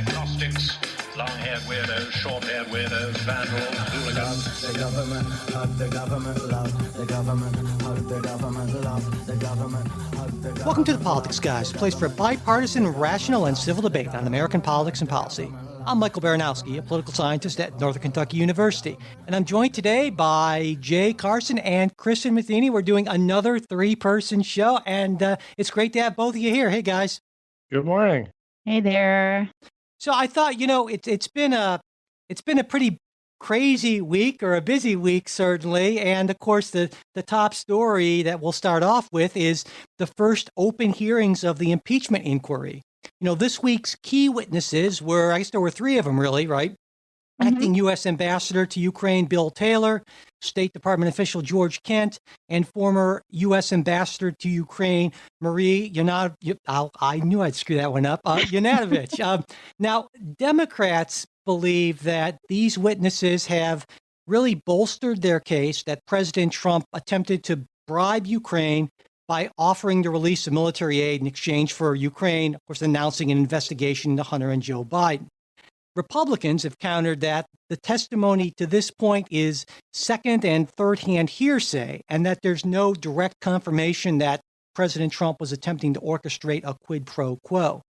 agnostics, long-haired weirdos, short-haired weirdos, vandals, hooligans. The government, hug the government, love the government, hug the government, love the government, hug the government. Welcome to The Politics Guys, a place for bipartisan, rational, and civil debate on American politics and policy. I'm Michael Baranowski, a political scientist at Northern Kentucky University, and I'm joined today by Jay Carson and Kristen Matheny. We're doing another three-person show, and it's great to have both of you here. Hey, guys. Good morning. Hey there. So I thought, it's been a pretty crazy week, or a busy week, certainly. And of course, the top story that we'll start off with is the first open hearings of the impeachment inquiry. This week's key witnesses were, I guess there were three of them, really, right? Acting U.S. Ambassador to Ukraine, Bill Taylor, State Department official George Kent, and former U.S. Ambassador to Ukraine, Marie Yovanovitch. I knew I'd screw that one up. Yovanovitch. Now, Democrats believe that these witnesses have really bolstered their case that President Trump attempted to bribe Ukraine by offering the release of military aid in exchange for Ukraine, of course, announcing an investigation into Hunter and Joe Biden. Republicans have countered that the testimony to this point is second and third-hand hearsay, and that there's no direct confirmation that President Trump was attempting to orchestrate a quid pro quo.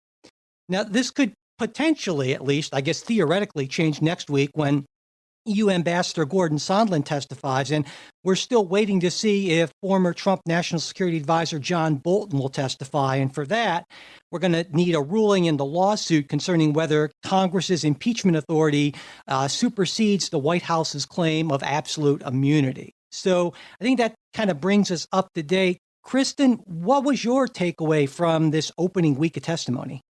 Now, this could potentially, at least, I guess theoretically, change next week when EU Ambassador Gordon Sondland testifies, and we're still waiting to see if former Trump National Security Advisor John Bolton will testify. And for that, we're going to need a ruling in the lawsuit concerning whether Congress's impeachment authority supersedes the White House's claim of absolute immunity. So I think that kind of brings us up to date. Kristen, what was your takeaway from this opening week of testimony?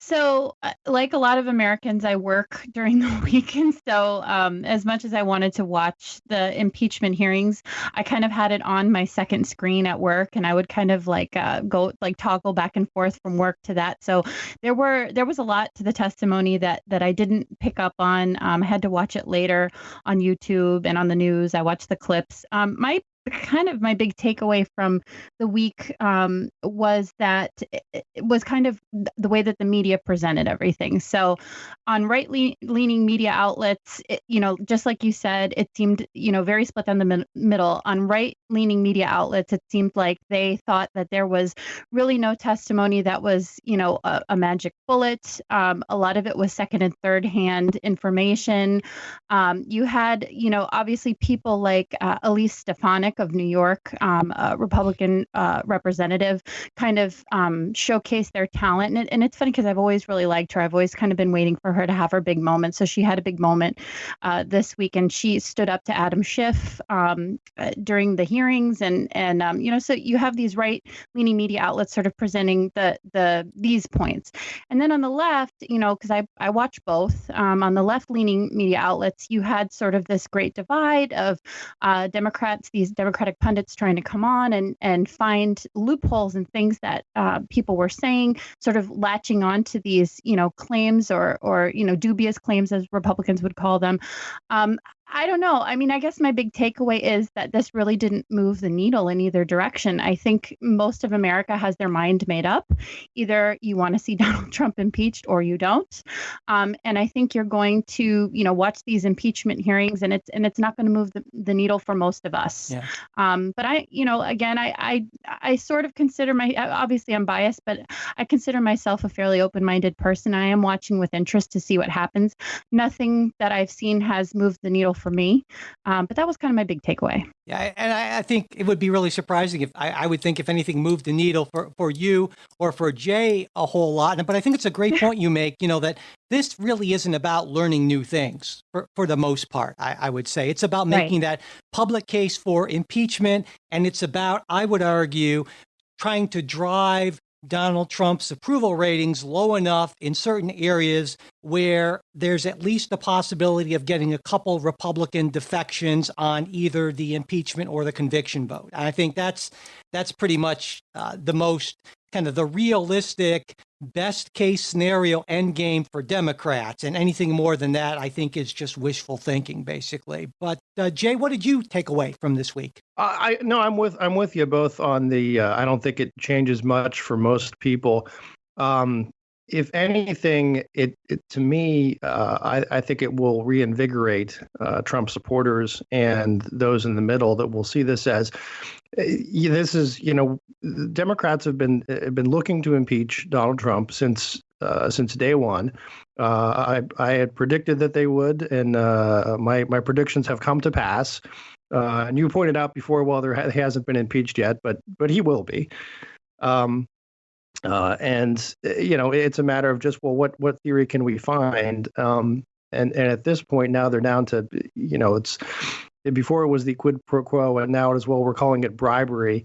So, like a lot of Americans, I work during the weekend. So, as much as I wanted to watch the impeachment hearings, I kind of had it on my second screen at work, and I would kind of toggle back and forth from work to that. So, there was a lot to the testimony that I didn't pick up on. I had to watch it later on YouTube and on the news. I watched the clips. My big takeaway from the week was that it was kind of the way that the media presented everything. So on right-leaning media outlets, just like you said, it seemed, very split down the middle. On right-leaning media outlets, it seemed like they thought that there was really no testimony that was, a magic bullet. A lot of it was second and third hand information. You had, obviously people like Elise Stefanik of New York, a Republican representative, kind of showcase their talent. And it's funny because I've always really liked her. I've always kind of been waiting for her to have her big moment. So she had a big moment this week, and she stood up to Adam Schiff during the hearings. And so you have these right-leaning media outlets sort of presenting these points. And then on the left, because I watch both, on the left-leaning media outlets, you had sort of this great divide of these Democratic pundits trying to come on and find loopholes and things that people were saying, sort of latching on to these, claims or dubious claims, as Republicans would call them. I don't know. I mean, I guess my big takeaway is that this really didn't move the needle in either direction. I think most of America has their mind made up. Either you want to see Donald Trump impeached or you don't. And I think you're going to, watch these impeachment hearings, and it's not going to move the needle for most of us. Yeah. But I sort of consider obviously I'm biased, but I consider myself a fairly open-minded person. I am watching with interest to see what happens. Nothing that I've seen has moved the needle for me. But that was kind of my big takeaway. Yeah, and I think it would be really surprising if I would think if anything moved the needle for you or for Jay a whole lot. But I think it's a great point you make, that this really isn't about learning new things for the most part, I would say. It's about making that public case for impeachment. And it's about, I would argue, trying to drive Donald Trump's approval ratings low enough in certain areas where there's at least a possibility of getting a couple Republican defections on either the impeachment or the conviction vote. And I think that's pretty much the most kind of the realistic best case scenario end game for Democrats. And anything more than that, I think, is just wishful thinking, basically. But Jay, what did you take away from this week? I'm with you both on the. I don't think it changes much for most people. if anything, it to me, I think it will reinvigorate Trump supporters and those in the middle that will see this as this is, Democrats have been looking to impeach Donald Trump since day one. I had predicted that they would, and my predictions have come to pass. And you pointed out before, well, he hasn't been impeached yet, but he will be. And it's a matter of just, well, what theory can we find? And at this point now they're down to, it's before it was the quid pro quo, and now as well we're calling it bribery,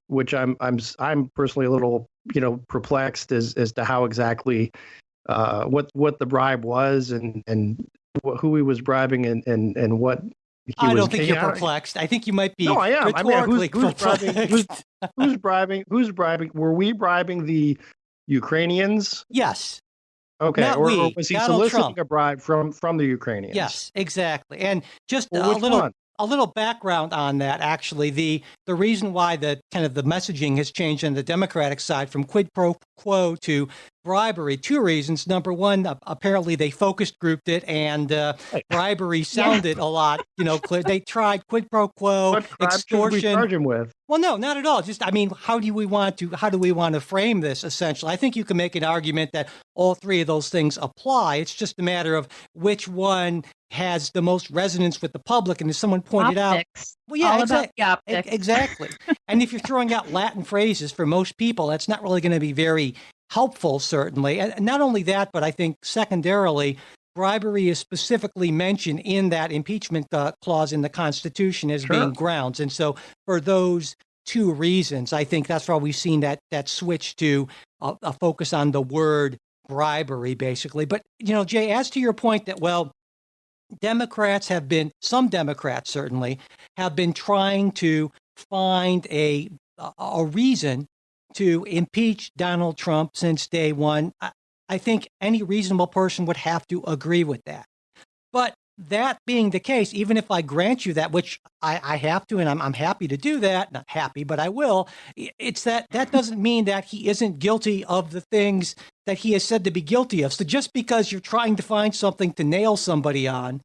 which I'm personally a little perplexed as to how exactly what the bribe was and who he was bribing and what. I don't think you're perplexed. I think you might be. No, I am. Rhetorically who's perplexed. who's bribing? Who's bribing? Were we bribing the Ukrainians? Yes. Okay. Not or we, was he Donald soliciting Trump. a bribe from the Ukrainians? Yes, exactly. And just Well, a little background on that. Actually, the reason why the kind of the messaging has changed on the Democratic side from quid pro quo to bribery, two reasons. Number one, apparently they focus grouped it, and bribery sounded a lot, they tried quid pro quo, What crime extortion. should we charge him with? Well, no, not at all. Just, how do we want to frame this? Essentially, I think you can make an argument that all three of those things apply. It's just a matter of which one has the most resonance with the public. And as someone pointed Optics. out, well, yeah, All about the optics. exactly. And if you're throwing out Latin phrases for most people, that's not really going to be very helpful, certainly. And not only that, but I think secondarily, bribery is specifically mentioned in that impeachment clause in the Constitution as being grounds. And so for those two reasons, I think that's why we've seen that switch to a focus on the word bribery, basically. But, Jay, as to your point that, well, some Democrats certainly have been trying to find a reason to impeach Donald Trump since day one. I think any reasonable person would have to agree with that. But that being the case, even if I grant you that, which I have to, and I'm happy to do that, not happy, but I will, it's that doesn't mean that he isn't guilty of the things that he is said to be guilty of. So just because you're trying to find something to nail somebody on,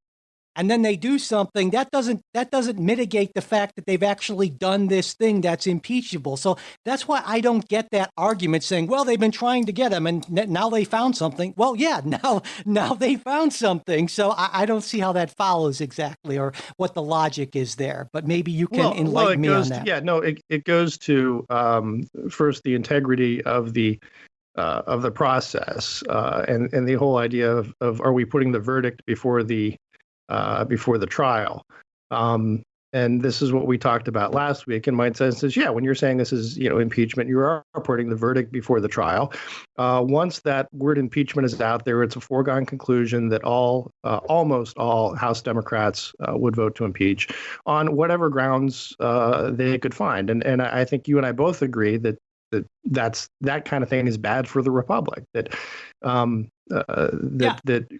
and then they do something, that doesn't mitigate the fact that they've actually done this thing that's impeachable. So that's why I don't get that argument saying, well, they've been trying to get him and now they found something. Well, yeah, now they found something. So I don't see how that follows exactly, or what the logic is there. But maybe you can enlighten me on that. Yeah, no, it goes to first the integrity of the process and the whole idea of are we putting the verdict before the trial. And this is what we talked about last week. And my sense is, when you're saying this is, impeachment, you are putting the verdict before the trial. Once that word impeachment is out there, it's a foregone conclusion that almost all House Democrats would vote to impeach on whatever grounds they could find. And I think you and I both agree that that kind of thing is bad for the republic. That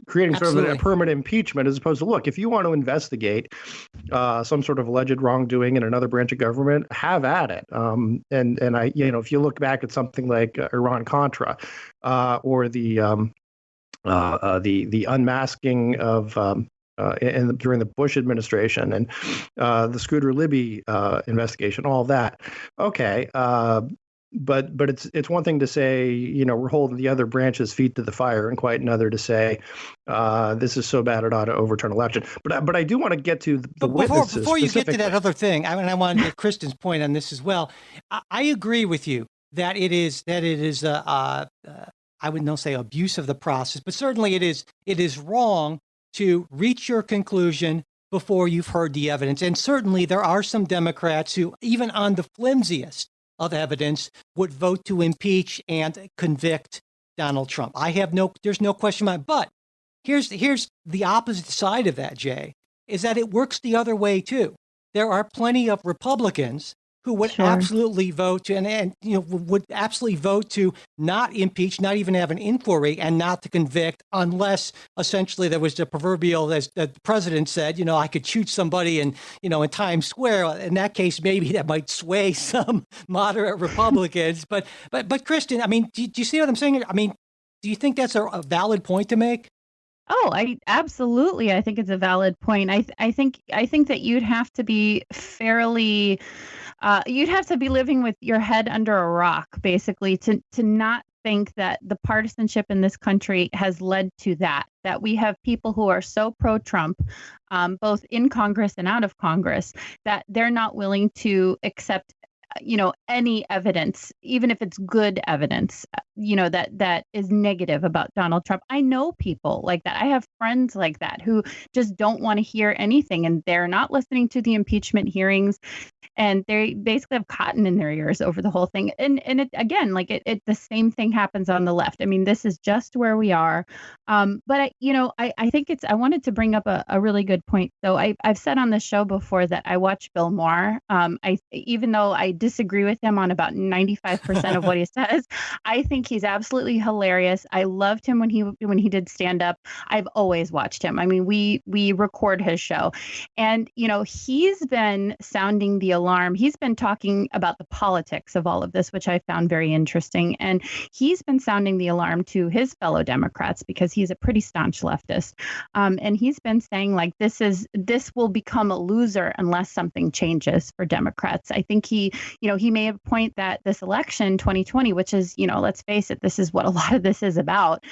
creating absolutely. sort of a permanent impeachment, as opposed to, look, if you want to investigate some sort of alleged wrongdoing in another branch of government, have at it. And I, if you look back at something like Iran Contra or the unmasking of during the Bush administration and the Scooter Libby investigation, all that. Okay. But it's one thing to say, we're holding the other branch's feet to the fire, and quite another to say this is so bad it ought to overturn election. But I do want to get to the witnesses. Before you get to that other thing, I want to get Kristen's point on this as well. I agree with you that it is I would not say abuse of the process, but certainly it is wrong to reach your conclusion before you've heard the evidence. And certainly there are some Democrats who, even on the flimsiest of evidence, would vote to impeach and convict Donald Trump. There's no question about it. But here's the opposite side of that, Jay, is that it works the other way too. There are plenty of Republicans who would Sure. absolutely vote to, and would absolutely vote to not impeach, not even have an inquiry, and not to convict, unless essentially there was the proverbial, as the president said, I could shoot somebody in Times Square. In that case, maybe that might sway some moderate Republicans. But Kristen, I mean, do you see what I'm saying? I mean, do you think that's a valid point to make? Oh, I absolutely. I think it's a valid point. I think that you'd have to be fairly, you'd have to be living with your head under a rock, basically, to not think that the partisanship in this country has led to that we have people who are so pro-Trump, both in Congress and out of Congress, that they're not willing to accept any evidence, even if it's good evidence, that is negative about Donald Trump. I know people like that. I have friends like that who just don't want to hear anything, and they're not listening to the impeachment hearings, and they basically have cotton in their ears over the whole thing. And it again, like it the same thing happens on the left. I mean, this is just where we are. But I think I wanted to bring up a really good point. So I've said on the show before that I watch Bill Maher. Even though I disagree with him on about 95% of what he says, I think he's absolutely hilarious. I loved him when he did stand up. I've always watched him. I mean, we record his show, and he's been sounding the alarm. He's been talking about the politics of all of this, which I found very interesting. And he's been sounding the alarm to his fellow Democrats, because he's a pretty staunch leftist. And he's been saying, like, this will become a loser unless something changes for Democrats. I think he made a point that this election 2020, which is, let's face it, this is what a lot of this is about,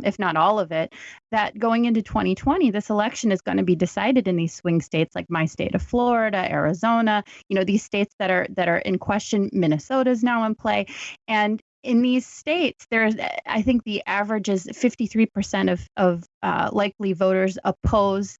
if not all of it, that going into 2020, this election is going to be decided in these swing states like my state of Florida, Arizona, these states that are in question. Minnesota's now in play. And in these states, I think the average is 53% of likely voters oppose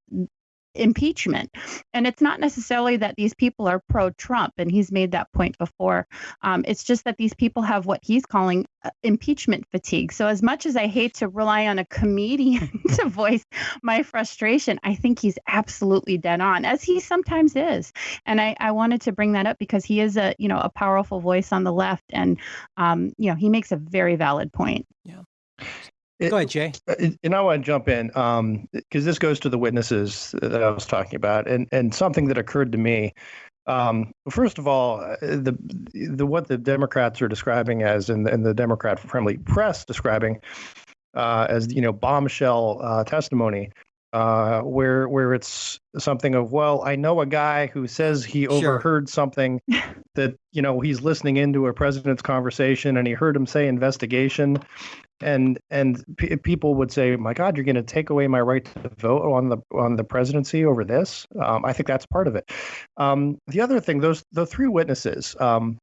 impeachment. And it's not necessarily that these people are pro-Trump, and he's made that point before. It's just that these people have what he's calling impeachment fatigue. So as much as I hate to rely on a comedian to voice my frustration, I think he's absolutely dead on, as he sometimes is. And I wanted to bring that up because he is a powerful voice on the left, and he makes a very valid point. Yeah. Go ahead, Jay. And I want to jump in because this goes to the witnesses that I was talking about, and something that occurred to me. First of all, what the Democrats are describing as, and the Democrat-friendly press describing as bombshell testimony, where it's something of, well, I know a guy who says he overheard something that he's listening into a president's conversation, and he heard him say investigation. And people would say, my God, you're going to take away my right to vote on the presidency over this? I think that's part of it. The other thing, the three witnesses that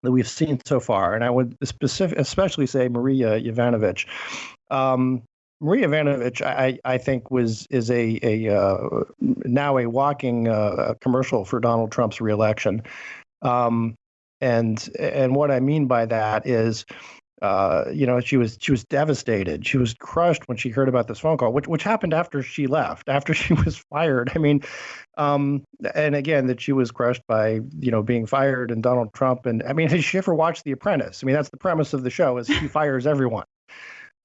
we've seen so far, and I would especially say Maria Yovanovitch. Maria Yovanovitch, I think, is now a walking commercial for Donald Trump's reelection. And what I mean by that is, she was devastated. She was crushed when she heard about this phone call, which happened after she left, after she was fired. I mean, and again, that she was crushed by, being fired and Donald Trump. And I mean, has she ever watched The Apprentice? I mean, that's the premise of the show, is he fires everyone.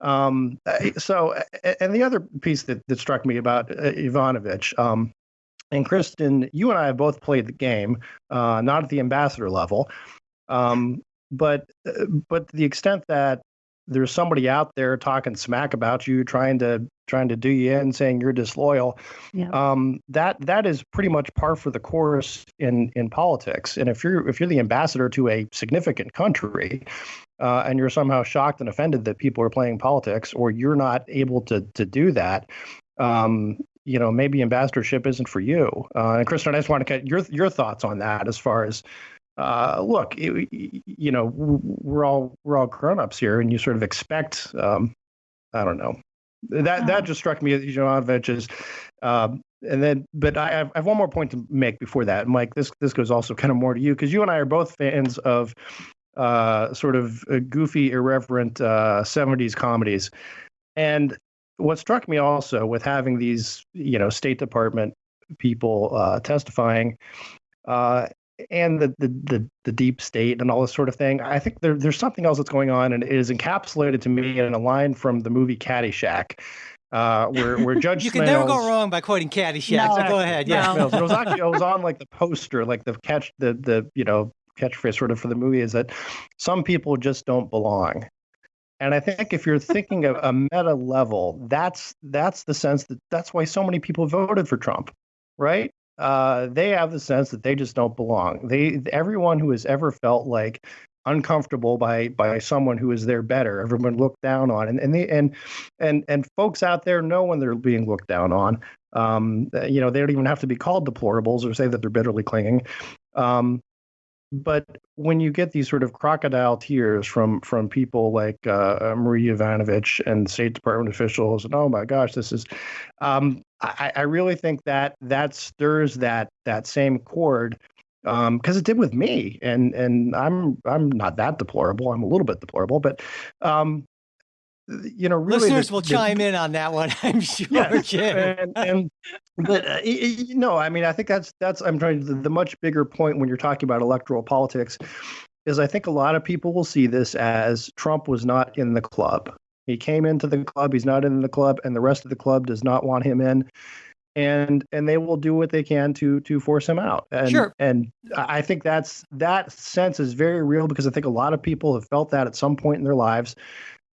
So, and the other piece that struck me about Ivanovich, and Kristen, you and I have both played the game, not at the ambassador level. But to the extent that there's somebody out there talking smack about you, trying to do you in, saying you're disloyal, that is pretty much par for the course in politics. And if you're the ambassador to a significant country, and you're somehow shocked and offended that people are playing politics, or you're not able to do that, maybe ambassadorship isn't for you. And Kristen, I just want to get your thoughts on that, as far as, look, we're all grown-ups here, and you sort of expect, I don't know, that just struck me as Yovanovitch's. But I have one more point to make before that, Mike. This goes also kind of more to you, because you and I are both fans of sort of goofy, irreverent 70s comedies. And what struck me also with having these, State Department people testifying, and the deep state and all this sort of thing. I think there's something else that's going on, and it is encapsulated to me in a line from the movie Caddyshack, where Judge You can never go Smails. wrong by quoting Caddyshack. No. So Exactly. go ahead. Judge Yeah. No. Smails. And it was on like the poster, like the catchphrase sort of for the movie is that some people just don't belong. And I think if you're thinking of a meta level, that's the sense that's why so many people voted for Trump, right? They have the sense that they just don't belong. Everyone who has ever felt like uncomfortable by someone who is their better, everyone looked down on, and folks out there know when they're being looked down on. They don't even have to be called deplorables or say that they're bitterly clinging. But when you get these sort of crocodile tears from people like Marie Yovanovitch and State Department officials, and oh my gosh, this is, I really think that stirs that same chord, because it did with me, and I'm not that deplorable. I'm a little bit deplorable, but really, Listeners will chime in on that one, I'm sure. yes, Jay. but I mean, I think that's I'm trying to, the much bigger point when you're talking about electoral politics is I think a lot of people will see this as Trump was not in the club. He came into the club, he's not in the club, and the rest of the club does not want him in. And they will do what they can to force him out. And, Sure. And I think that sense is very real, because I think a lot of people have felt that at some point in their lives.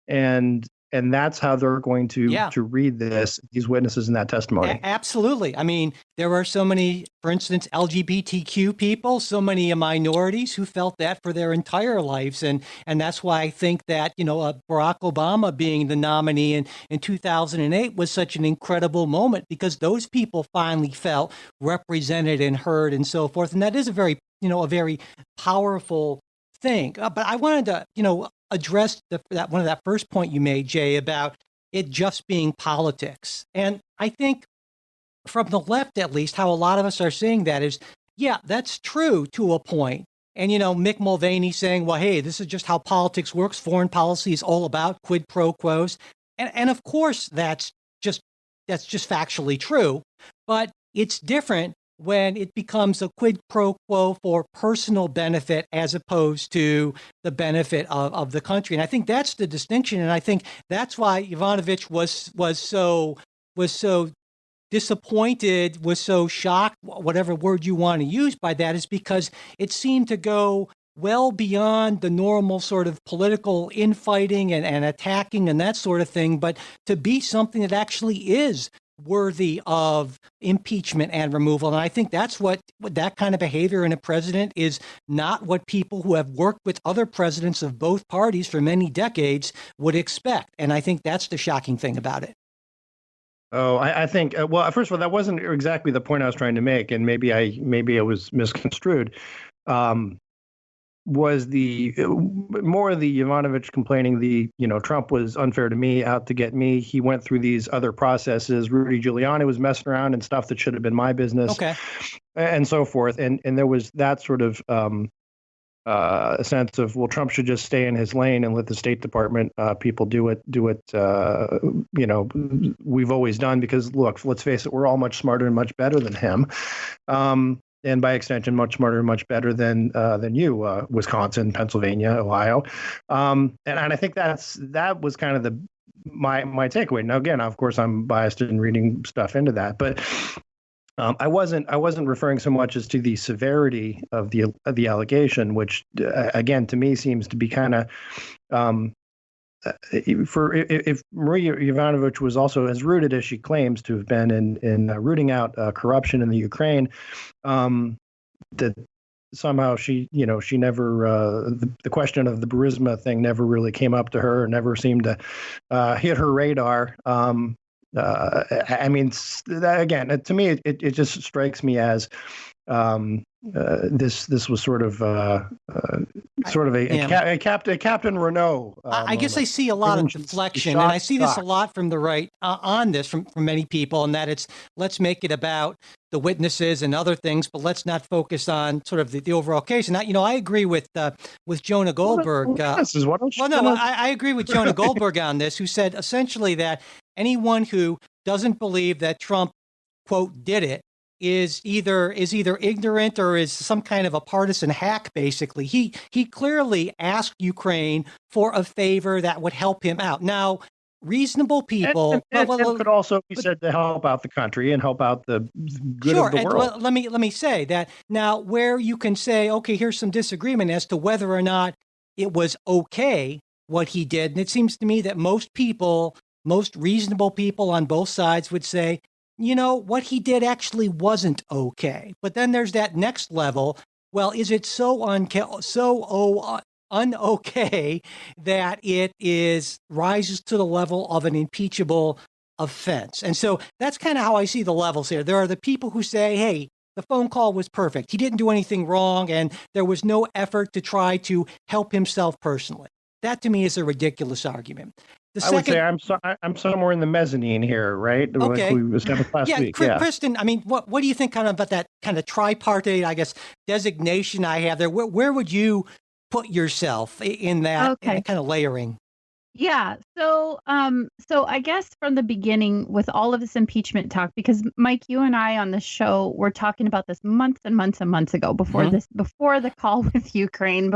And that's how they're going to read these witnesses in that testimony. Absolutely. I mean, there are so many, for instance, LGBTQ people, so many minorities who felt that for their entire lives. And that's why I think that, Barack Obama being the nominee in 2008 was such an incredible moment, because those people finally felt represented and heard and so forth. And that is a very powerful thing. But I wanted to, address that first point you made, Jay, about it just being politics. And I think from the left, at least, how a lot of us are seeing that is, yeah, that's true to a point. And, Mick Mulvaney saying, well, hey, this is just how politics works. Foreign policy is all about quid pro quos. And of course, that's just factually true. But it's different when it becomes a quid pro quo for personal benefit as opposed to the benefit of the country. And I think that's the distinction. And I think that's why Yovanovitch was so disappointed, was so shocked, whatever word you want to use by that, is because it seemed to go well beyond the normal sort of political infighting and attacking and that sort of thing, but to be something that actually is worthy of impeachment and removal. And I think that's what that kind of behavior in a president is not what people who have worked with other presidents of both parties for many decades would expect. And I think that's the shocking thing about it. Oh, I think, well, first of all, that wasn't exactly the point I was trying to make, and maybe I was misconstrued. Was the more the Yovanovitch complaining Trump was unfair to me, out to get me. He went through these other processes. Rudy Giuliani was messing around and stuff that should have been my business, okay, and so forth. And there was that sort of a sense of, well, Trump should just stay in his lane and let the State Department people do it. We've always done, because look, let's face it, we're all much smarter and much better than him. And by extension, much smarter and much better than you, Wisconsin, Pennsylvania, Ohio. And I think that was kind of my takeaway. Now, again, of course, I'm biased in reading stuff into that, but I wasn't referring so much as to the severity of the allegation, which again to me seems to be kind of if Maria Yovanovitch was also as rooted as she claims to have been in rooting out corruption in the Ukraine, that somehow she never the question of the Burisma thing never really came up to her, never seemed to hit her radar. I mean, again, to me, it just strikes me as this was sort of a Captain Renault. I guess I see a lot of deflection, and I see this a lot from the right on this from many people, and that it's, let's make it about the witnesses and other things, but let's not focus on sort of the overall case. And I agree with Jonah Goldberg. I agree with Jonah Goldberg on this, who said essentially that anyone who doesn't believe that Trump, quote, did it, is either ignorant or is some kind of a partisan hack. Basically, he clearly asked Ukraine for a favor that would help him out. Now, reasonable people and could also be said to help out the country and help out the good sure, of the and world. let me say that now, where you can say, okay, here's some disagreement as to whether or not it was okay what he did, and it seems to me that most reasonable people on both sides would say, what he did actually wasn't okay. But then there's that next level. Well, is it so unokay that it rises to the level of an impeachable offense? And so that's kind of how I see the levels here. There are the people who say, hey, the phone call was perfect. He didn't do anything wrong, and there was no effort to try to help himself personally. That to me is a ridiculous argument. I would say I'm somewhere in the mezzanine here, right? Okay. Like we established last week. Yeah. Kristen, I mean, what do you think kind of about that kind of tripartite, I guess, designation I have there? Where would you put yourself in that kind of layering? Yeah. So I guess from the beginning with all of this impeachment talk, because Mike, you and I on the show were talking about this months and months and months ago before the call with Ukraine,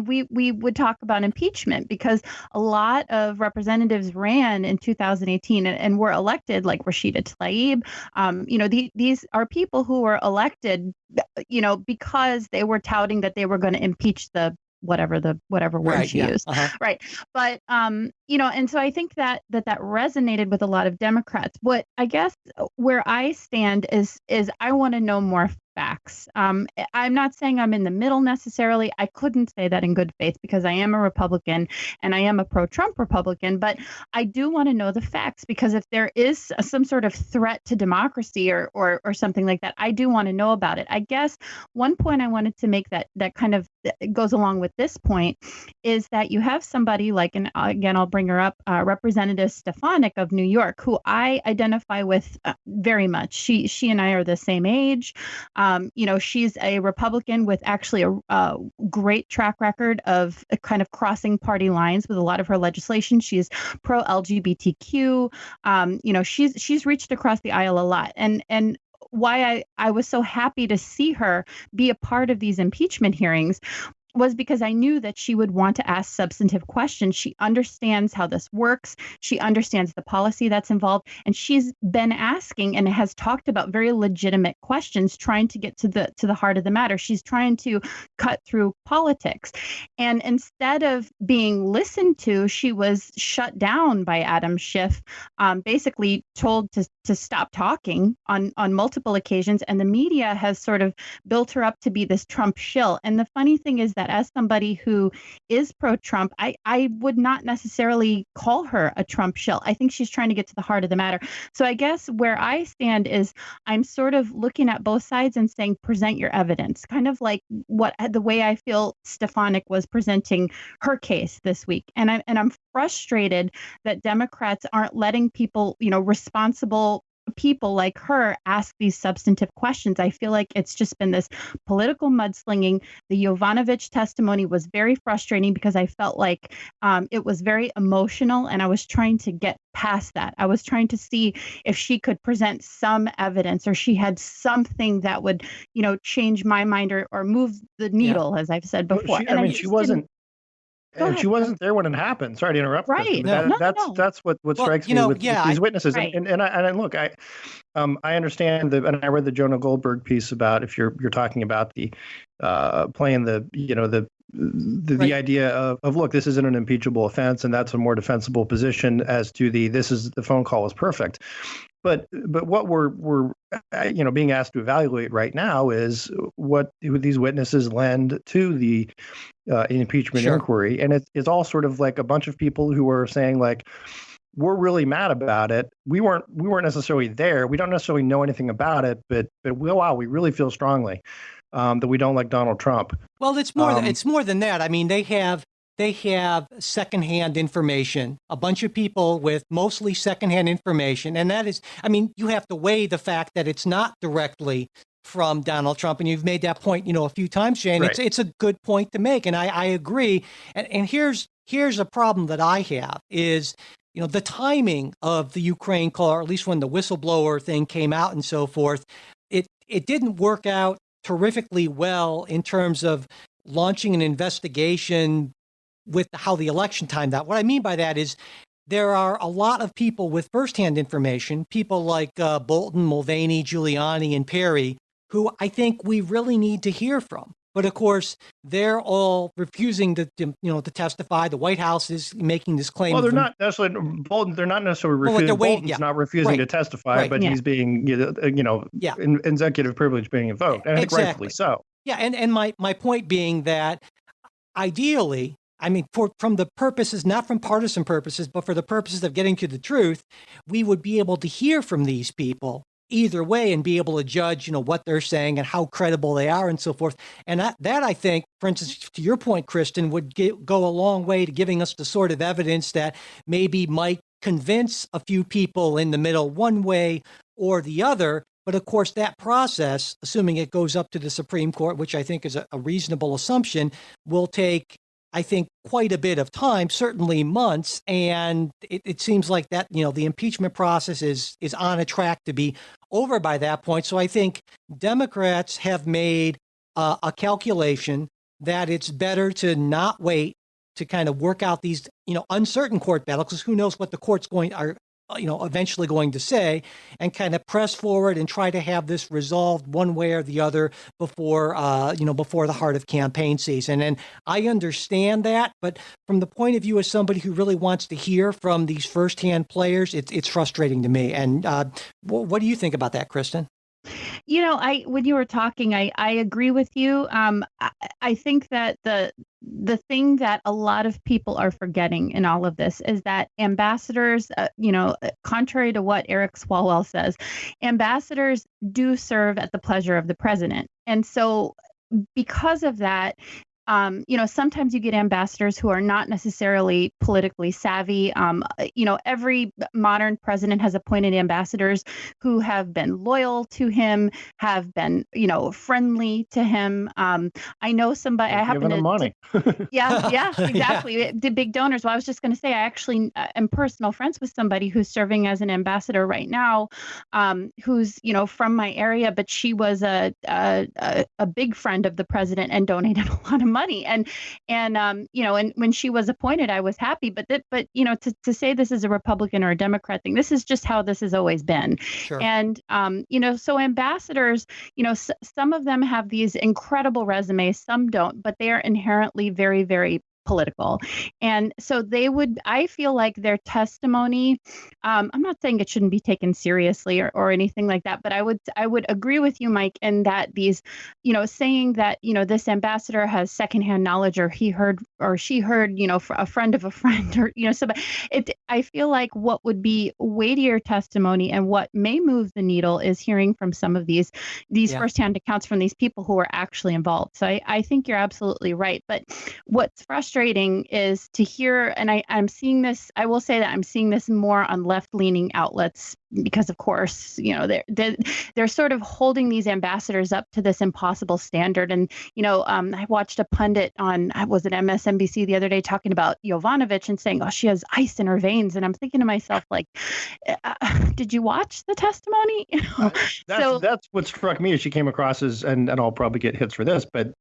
we would talk about impeachment because a lot of representatives ran in 2018 and were elected, like Rashida Tlaib. These are people who were elected, because they were touting that they were going to impeach the whatever word she used. Right. But, and so I think that resonated with a lot of Democrats. What I guess where I stand is I want to know more facts. I'm not saying I'm in the middle necessarily. I couldn't say that in good faith because I am a Republican and I am a pro-Trump Republican, but I do want to know the facts because if there is some sort of threat to democracy or something like that, I do want to know about it. I guess one point I wanted to make that kind of goes along with this point is that you have somebody like, and again, I'll bring her up, Representative Stefanik of New York, who I identify with very much. She and I are the same age. She's a Republican with actually a great track record of kind of crossing party lines with a lot of her legislation. She's pro-LGBTQ. She's reached across the aisle a lot. And why I was so happy to see her be a part of these impeachment hearings was because I knew that she would want to ask substantive questions. She understands how this works. She understands the policy that's involved. And she's been asking and has talked about very legitimate questions, trying to get to the heart of the matter. She's trying to cut through politics. And instead of being listened to, she was shut down by Adam Schiff, basically told to stop talking on multiple occasions. And the media has sort of built her up to be this Trump shill. And the funny thing is that as somebody who is pro-Trump, I would not necessarily call her a Trump shill. I think she's trying to get to the heart of the matter. So I guess where I stand is I'm sort of looking at both sides and saying, present your evidence, kind of like the way I feel Stefanik was presenting her case this week. And I'm frustrated that Democrats aren't letting people, responsible people like her ask these substantive questions. I feel like it's just been this political mudslinging. The Yovanovitch testimony was very frustrating because I felt like it was very emotional and I was trying to get past that. I was trying to see if she could present some evidence or she had something that would, change my mind or move the needle, as I've said before. She wasn't. And she wasn't there when it happened. Sorry to interrupt. Right. That's what strikes me with these witnesses. Right. And look, I understand and I read the Jonah Goldberg piece about if you're talking about the playing the the idea of look, this isn't an impeachable offense, and that's a more defensible position as to the phone call was perfect. But what we're being asked to evaluate right now is what these witnesses lend to the impeachment inquiry, and it's all sort of like a bunch of people who are saying like, we're really mad about it. We weren't necessarily there. We don't necessarily know anything about it, but we really feel strongly that we don't like Donald Trump. Well, it's more than that. I mean, they have secondhand information, a bunch of people with mostly secondhand information. And that is, you have to weigh the fact that it's not directly from Donald Trump. And you've made that point, a few times, Shane. Right. It's a good point to make. And I agree. And here's a problem that I have is, the timing of the Ukraine call, or at least when the whistleblower thing came out and so forth, it didn't work out terrifically well in terms of launching an investigation with how the election timed out. What I mean by that is there are a lot of people with firsthand information, people like Bolton, Mulvaney, Giuliani, and Perry, who I think we really need to hear from. But of course, they're all refusing to testify. The White House is making this claim. Well, they're not necessarily Bolton. They're not necessarily refusing. Bolton's not refusing to testify, but he's being, executive privilege being invoked, and I think rightfully so. Yeah, and my point being that ideally, I mean, from the purposes, not from partisan purposes, but for the purposes of getting to the truth, we would be able to hear from these people either way and be able to judge, what they're saying and how credible they are and so forth. And that I think, for instance, to your point, Kristen, would go a long way to giving us the sort of evidence that maybe might convince a few people in the middle one way or the other. But of course, that process, assuming it goes up to the Supreme Court, which I think is a reasonable assumption, will take, I think, quite a bit of time, certainly months. And it seems like that, the impeachment process is on a track to be over by that point. So I think Democrats have made a calculation that it's better to not wait to kind of work out these, uncertain court battles, because who knows what the court's eventually going to say, and kind of press forward and try to have this resolved one way or the other before the heart of campaign season. And I understand that, but from the point of view of somebody who really wants to hear from these firsthand players, it's frustrating to me. And what do you think about that, Kristen? When you were talking, I agree with you. I think that the thing that a lot of people are forgetting in all of this is that ambassadors, contrary to what Eric Swalwell says, ambassadors do serve at the pleasure of the president. And so because of that, sometimes you get ambassadors who are not necessarily politically savvy. Every modern president has appointed ambassadors who have been loyal to him, have been, friendly to him. I know somebody. I happen to money. Yeah, exactly. Yeah. The big donors. Well, I was just going to say, I actually am personal friends with somebody who's serving as an ambassador right now, who's from my area, but she was a big friend of the president and donated a lot of money. And when she was appointed, I was happy. But to say this is a Republican or a Democrat thing, this is just how this has always been. Sure. And, so ambassadors, some of them have these incredible resumes, some don't, but they are inherently very, very political. And so I feel like their testimony, I'm not saying it shouldn't be taken seriously or anything like that, but I would agree with you, Mike, in that these, saying that, this ambassador has secondhand knowledge, or he heard or she heard, a friend of a friend, or, I feel like what would be weightier testimony and what may move the needle is hearing from some of these firsthand accounts from these people who are actually involved. So I think you're absolutely right. But what's frustrating is to hear, and I'm seeing this, I will say that I'm seeing this more on left-leaning outlets, because of course, they're sort of holding these ambassadors up to this impossible standard. And, I watched a pundit on, was it MSNBC the other day, talking about Yovanovitch and saying, oh, she has ice in her veins. And I'm thinking to myself, like, did you watch the testimony? That's what struck me as she came across as, and I'll probably get hits for this, but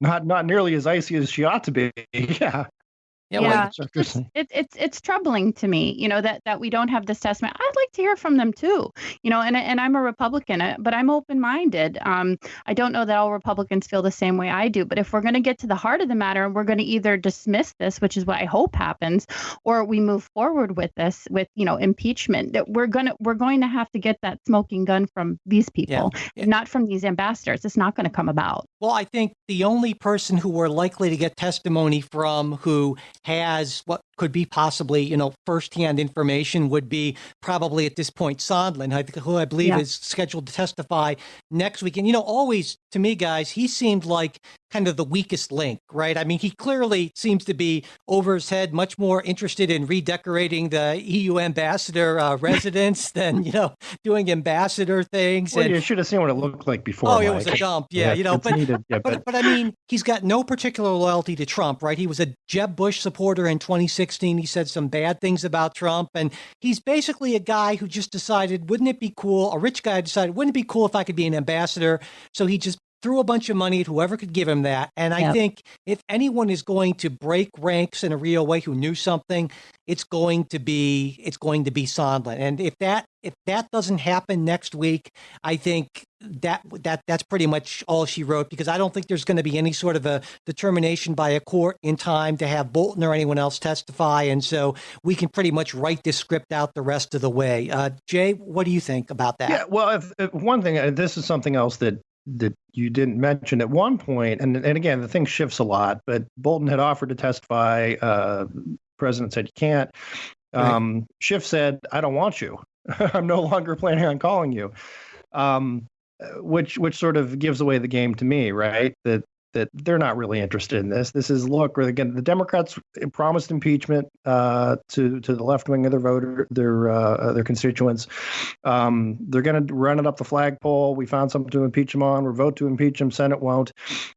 not nearly as icy as she ought to be. Yeah. Yeah, it's troubling to me, that we don't have this testimony. I'd like to hear from them too, and I'm a Republican, but I'm open-minded. I don't know that all Republicans feel the same way I do, but if we're going to get to the heart of the matter, and we're going to either dismiss this, which is what I hope happens, or we move forward with this, with impeachment, that we're going to have to get that smoking gun from these people, not from these ambassadors. It's not going to come about. Well, I think the only person who we're likely to get testimony from who has what could be possibly, firsthand information would be probably at this point Sondland, who I believe is scheduled to testify next week. And, always to me, guys, he seemed like kind of the weakest link, right? I mean, he clearly seems to be over his head, much more interested in redecorating the EU ambassador residence than, doing ambassador things. Well, you should have seen what it looked like before. Oh, Mike. It was a dump. Yeah, but I mean, he's got no particular loyalty to Trump, right? He was a Jeb Bush supporter in 2016. 2016, he said some bad things about Trump. And he's basically a guy who just decided, wouldn't it be cool? A rich guy decided, wouldn't it be cool if I could be an ambassador? So he just threw a bunch of money at whoever could give him that. And I think if anyone is going to break ranks in a real way who knew something, it's going to be Sondland. And if that doesn't happen next week, I think that's pretty much all she wrote, because I don't think there's going to be any sort of a determination by a court in time to have Bolton or anyone else testify. And so we can pretty much write this script out the rest of the way. Jay, what do you think about that? Yeah, well, if one thing, this is something else that you didn't mention at one point, and again, the thing shifts a lot, but Bolton had offered to testify. President said you can't. Schiff said, I don't want you. I'm no longer planning on calling you, which sort of gives away the game to me, right? That they're not really interested in this. This is, look, again, the Democrats promised impeachment to the left wing of their constituents. They're going to run it up the flagpole. We found something to impeach him on. We'll vote to impeach him. Senate won't,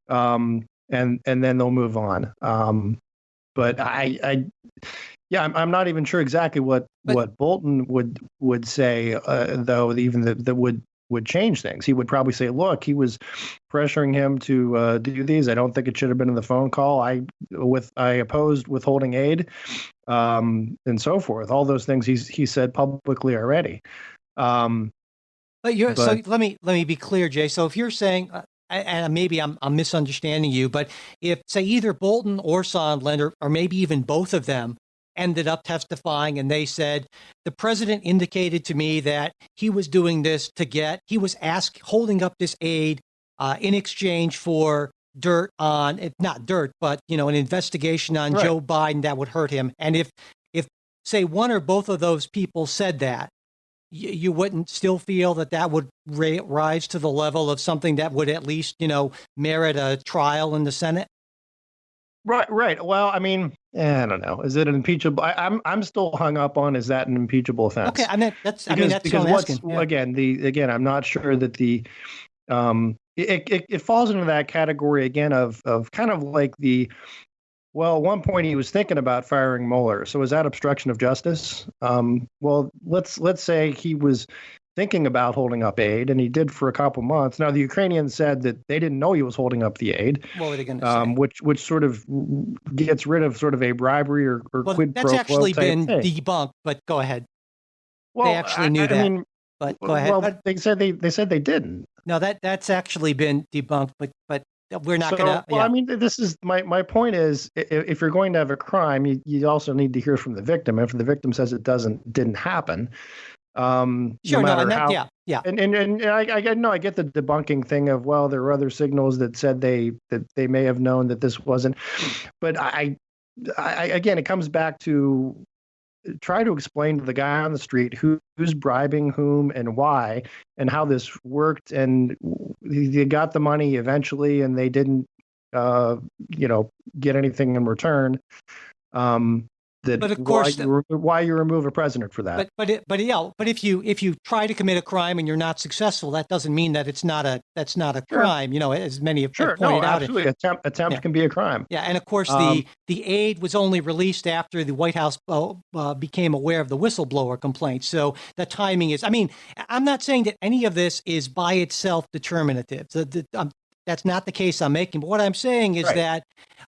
and then they'll move on. But I'm not even sure exactly what Bolton would say, though, even that would change things. He would probably say, look, he was pressuring him to do these. I don't think it should have been in the phone call. I opposed withholding aid, and so forth. All those things he said publicly already. So let me be clear, Jay. So if you're saying, and maybe I'm misunderstanding you, but if, say, either Bolton or Sondland, or maybe even both of them, ended up testifying, and they said, the president indicated to me that he was doing this he was holding up this aid in exchange for dirt on, not dirt, but, an investigation on Joe Biden that would hurt him. And if say one or both of those people said that, you wouldn't still feel that would rise to the level of something that would at least, merit a trial in the Senate? Right. Well, I mean, I don't know. Is it an impeachable? I'm still hung up on, is that an impeachable offense? Okay, that's what I'm asking. Yeah. Again, I'm not sure that it falls into that category again of kind of like well, at one point he was thinking about firing Mueller. So is that obstruction of justice? Well, let's say he was thinking about holding up aid, and he did for a couple months. Now, the Ukrainians said that they didn't know he was holding up the aid. What were they going to say? Which sort of gets rid of sort of a bribery or quid pro quo. That's actually been thing. Debunked, but go ahead. Well, they actually knew that. I mean, but go ahead. Well, they said they didn't. No, that's actually been debunked, but we're not going to. Well, I mean, this is my point is, if you're going to have a crime, you also need to hear from the victim. If the victim says it didn't happen, sure, yeah. And I get the debunking thing of, well, there were other signals that said they may have known that this wasn't, but I again, it comes back to try to explain to the guy on the street who's bribing whom and why and how this worked, and they got the money eventually, and they didn't get anything in return. But of course, why you remove a president for that? But if you try to commit a crime and you're not successful, that doesn't mean that that's not a crime. As many have pointed out. Absolutely, attempt can be a crime. Yeah, and of course the aid was only released after the White House became aware of the whistleblower complaint. So the timing is. I mean, I'm not saying that any of this is by itself determinative. That's not the case I'm making. But what I'm saying is that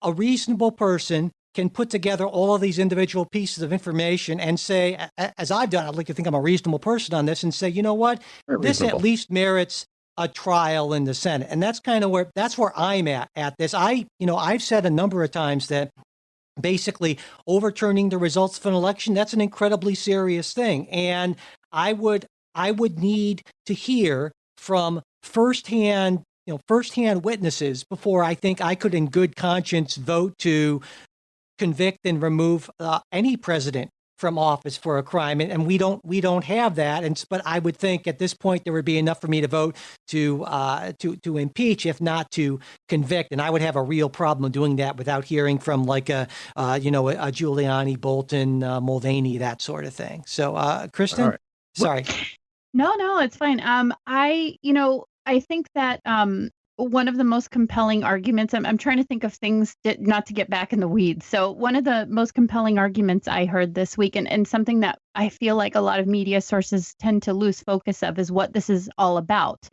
a reasonable person can put together all of these individual pieces of information and say, as I've done, I'd like to think I'm a reasonable person on this, and say, you know what, this at least merits a trial in the Senate. And that's kind of where I'm at this. I've said a number of times that basically overturning the results of an election, that's an incredibly serious thing. And I would need to hear from firsthand witnesses before I think I could in good conscience vote to convict and remove any president from office for a crime, and we don't have that. But I would think at this point there would be enough for me to vote to impeach, if not to convict, and I would have a real problem doing that without hearing from like a Giuliani, Bolton, Mulvaney, that sort of thing. So, Kristen, right. Sorry. No, it's fine. I think that one of the most compelling arguments, I'm trying to think of things not to get back in the weeds. So one of the most compelling arguments I heard this week, and something that I feel like a lot of media sources tend to lose focus of, is what this is all about.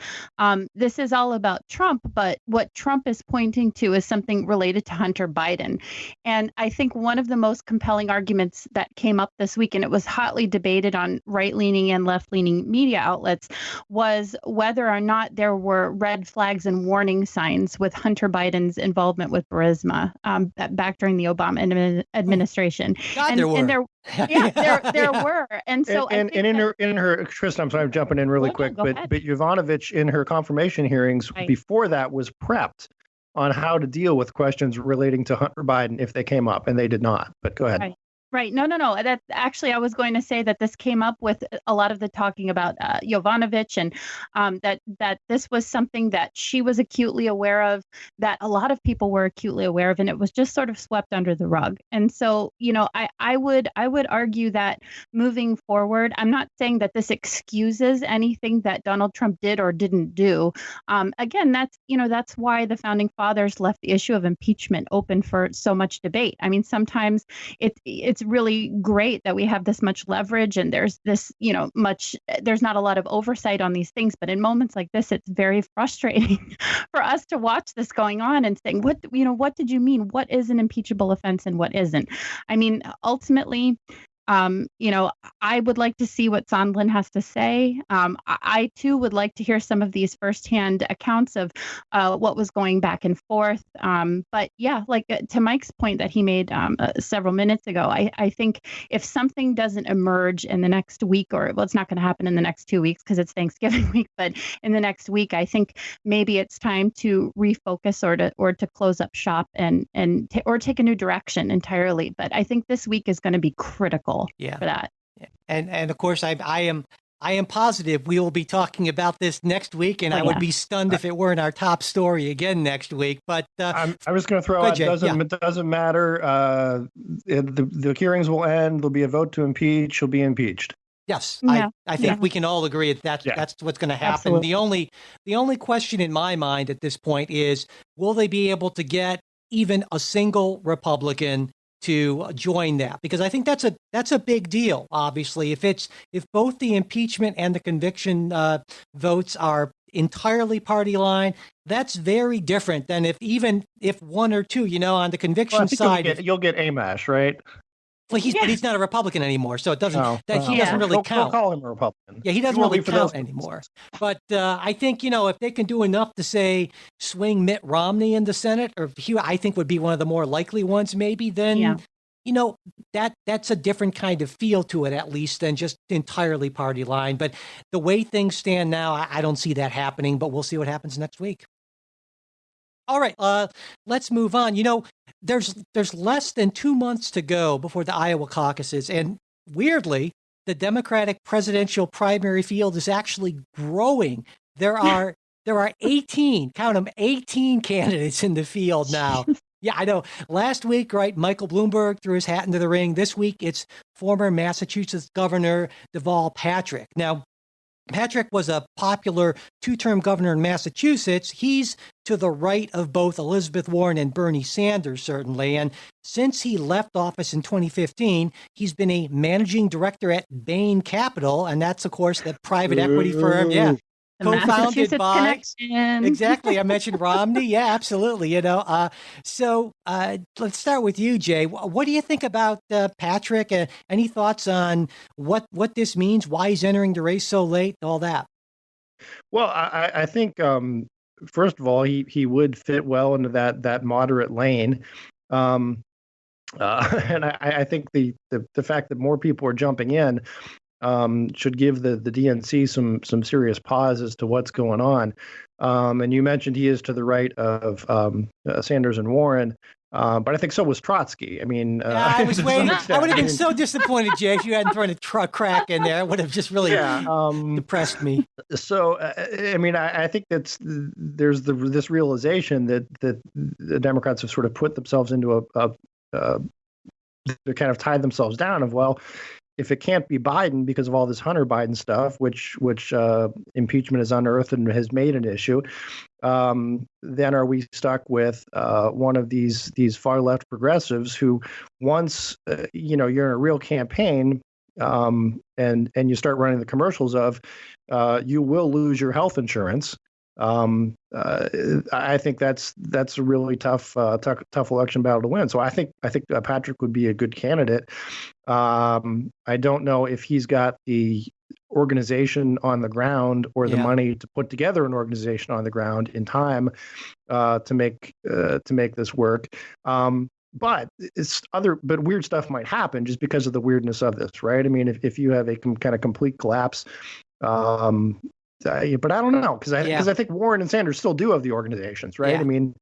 This is all about Trump, but what Trump is pointing to is something related to Hunter Biden. And I think one of the most compelling arguments that came up this week, and it was hotly debated on right-leaning and left-leaning media outlets, was whether or not there were red flags and warning signs with Hunter Biden's involvement with Burisma back during the Obama administration. God, there were. And there were. And so in her Tristan, I'm sorry, I'm jumping in really quick, but Yovanovitch in her confirmation hearings before that was prepped on how to deal with questions relating to Hunter Biden if they came up, and they did not. But go ahead. Right. No. That's actually, I was going to say that this came up with a lot of the talking about Yovanovitch, and that this was something that she was acutely aware of, that a lot of people were acutely aware of, and it was just sort of swept under the rug. And so, I would argue that moving forward, I'm not saying that this excuses anything that Donald Trump did or didn't do. Again, that's why the founding fathers left the issue of impeachment open for so much debate. I mean, sometimes it's really great that we have this much leverage and there's this, there's not a lot of oversight on these things. But in moments like this, it's very frustrating for us to watch this going on and saying, what did you mean? What is an impeachable offense and what isn't? I mean, ultimately, I would like to see what Sondland has to say. I too would like to hear some of these firsthand accounts of what was going back and forth. But yeah, to Mike's point that he made several minutes ago, I think if something doesn't emerge in the next week, it's not going to happen in the next 2 weeks because it's Thanksgiving week, but in the next week, I think maybe it's time to refocus or to close up shop or take a new direction entirely. But I think this week is going to be critical. For that. And of course, I am positive we will be talking about this next week, and I would be stunned if it weren't our top story again next week. But I was going to throw out, it doesn't matter. The hearings will end. There'll be a vote to impeach. He'll be impeached. Yes, I think we can all agree that's what's going to happen. Absolutely. The only question in my mind at this point is, will they be able to get even a single Republican to join that? Because I think that's a big deal. Obviously, if both the impeachment and the conviction votes are entirely party line, that's very different than if one or two, on the conviction side, you'll get Amash, right? Well, he's not a Republican anymore, so it doesn't. He doesn't really count. We'll call him a Republican. Yeah, he doesn't really count anymore. But I think if they can do enough to say swing Mitt Romney in the Senate, or I think would be one of the more likely ones, maybe. Then that's a different kind of feel to it, at least, than just entirely party line. But the way things stand now, I don't see that happening. But we'll see what happens next week. All right, let's move on. There's less than 2 months to go before the Iowa caucuses, and weirdly, the Democratic presidential primary field is actually growing. There are 18, count them, 18 candidates in the field now. Yeah, I know. Last week, right, Michael Bloomberg threw his hat into the ring. This week, it's former Massachusetts Governor Deval Patrick. Now, Patrick was a popular two-term governor in Massachusetts. He's to the right of both Elizabeth Warren and Bernie Sanders, certainly. And since he left office in 2015, he's been a managing director at Bain Capital. And that's, of course, the private equity firm. Yeah. Co-founded by exactly. I mentioned Romney. Yeah, absolutely. So let's start with you, Jay. What do you think about Patrick? Any thoughts on what this means? Why he's entering the race so late? All that. Well, I think first of all, he would fit well into that moderate lane. And I think the fact that more people are jumping in should give the DNC some serious pause as to what's going on. And you mentioned he is to the right of Sanders and Warren, but I think so was Trotsky. I mean, I was waiting. I would have been so disappointed, Jay, if you hadn't thrown a crack in there. It would have just really depressed me. So, I think there's this realization that the Democrats have sort of put themselves into to kind of tie themselves down of, well, if it can't be Biden because of all this Hunter Biden stuff, which impeachment has unearthed and has made an issue, then are we stuck with one of these far left progressives who, once you're in a real campaign, and you start running the commercials of, you will lose your health insurance. I think that's a really tough election battle to win. So I think Patrick would be a good candidate. I don't know if he's got the organization on the ground or the money to put together an organization on the ground in time to make this work. But weird stuff might happen just because of the weirdness of this, right? I mean, if you have a kind of complete collapse, but I don't know, because I think Warren and Sanders still do have the organizations, right? Yeah. I mean,